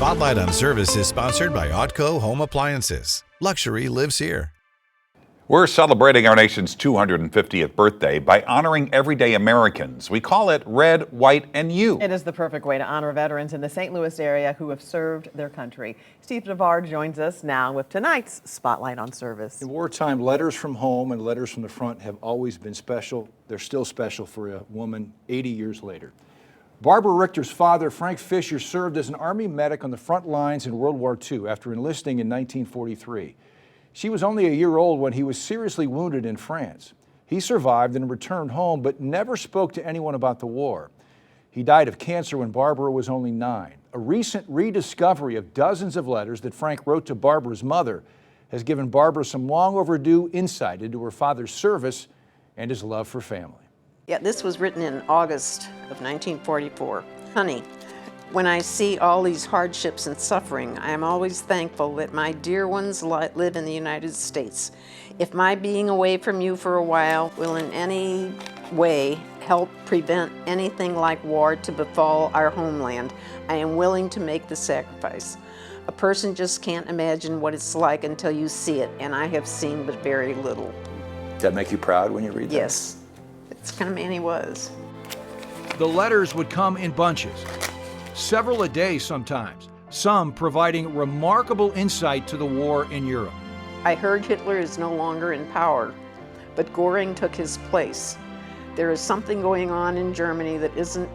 Spotlight on Service is sponsored by Otco Home Appliances. Luxury lives here. We're celebrating our nation's 250th birthday by honoring everyday Americans. We call it Red, White, and You. It is the perfect way to honor veterans in the St. Louis area who have served their country. Steve DeVar joins us now with tonight's Spotlight on Service. In wartime, letters from home and letters from the front have always been special. They're still special for a woman 80 years later. Barbara Richter's father, Frank Fischer, served as an Army medic on the front lines in World War II after enlisting in 1943. She was only a year old when he was seriously wounded in France. He survived and returned home, but never spoke to anyone about the war. He died of cancer when Barbara was only 9. A recent rediscovery of dozens of letters that Frank wrote to Barbara's mother has given Barbara some long overdue insight into her father's service and his love for family. Yeah, this was written in August of 1944. Honey, when I see all these hardships and suffering, I am always thankful that my dear ones live in the United States. If my being away from you for a while will in any way help prevent anything like war to befall our homeland, I am willing to make the sacrifice. A person just can't imagine what it's like until you see it, and I have seen but very little. Does that make you proud when you read that? Yes, it's the kind of man he was. The letters would come in bunches, several a day sometimes, some providing remarkable insight to the war in Europe. I heard Hitler is no longer in power, but Göring took his place. There is something going on in Germany that isn't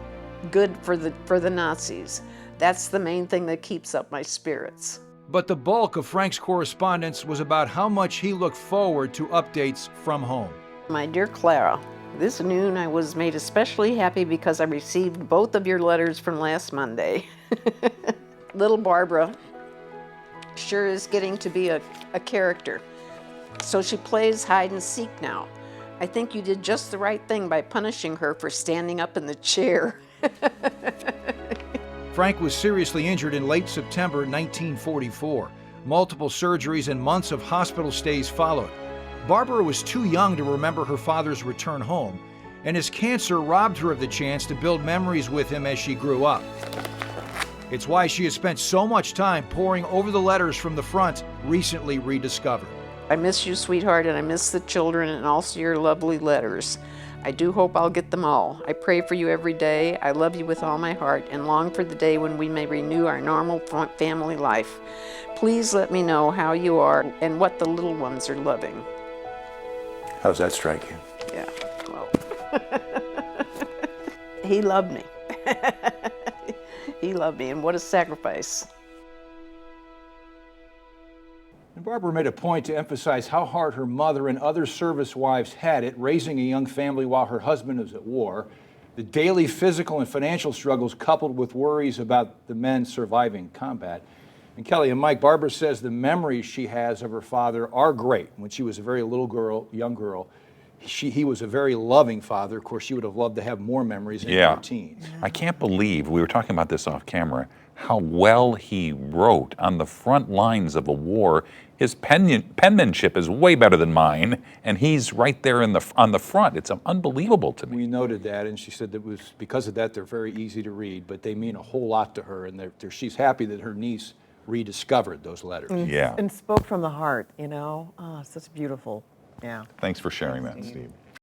good for the Nazis. That's the main thing that keeps up my spirits. But the bulk of Frank's correspondence was about how much he looked forward to updates from home. My dear Clara, this noon I was made especially happy because I received both of your letters from last Monday. Little Barbara sure is getting to be a character. So she plays hide and seek now. I think you did just the right thing by punishing her for standing up in the chair. Frank was seriously injured in late September 1944. Multiple surgeries and months of hospital stays followed. Barbara was too young to remember her father's return home, and his cancer robbed her of the chance to build memories with him as she grew up. It's why she has spent so much time poring over the letters from the front, recently rediscovered. I miss you, sweetheart, and I miss the children and also your lovely letters. I do hope I'll get them all. I pray for you every day. I love you with all my heart and long for the day when we may renew our normal family life. Please let me know how you are and what the little ones are loving. How does that strike you? Yeah, well, he loved me. He loved me, and what a sacrifice. And Barbara made a point to emphasize how hard her mother and other service wives had it raising a young family while her husband was at war, the daily physical and financial struggles coupled with worries about the men surviving combat. And Kelly and Mike, Barbara says the memories she has of her father are great. When she was a very little girl, young girl, he was a very loving father. Of course, she would have loved to have more memories in her teens. I can't believe, we were talking about this off camera, how well he wrote on the front lines of a war. His penmanship is way better than mine, and he's right there on the front. It's unbelievable to me. We noted that, and she said that was because of that they're very easy to read, but they mean a whole lot to her, and she's happy that her niece rediscovered those letters. And spoke from the heart, you know. Oh, such beautiful, yeah. Thanks for sharing that, Steve.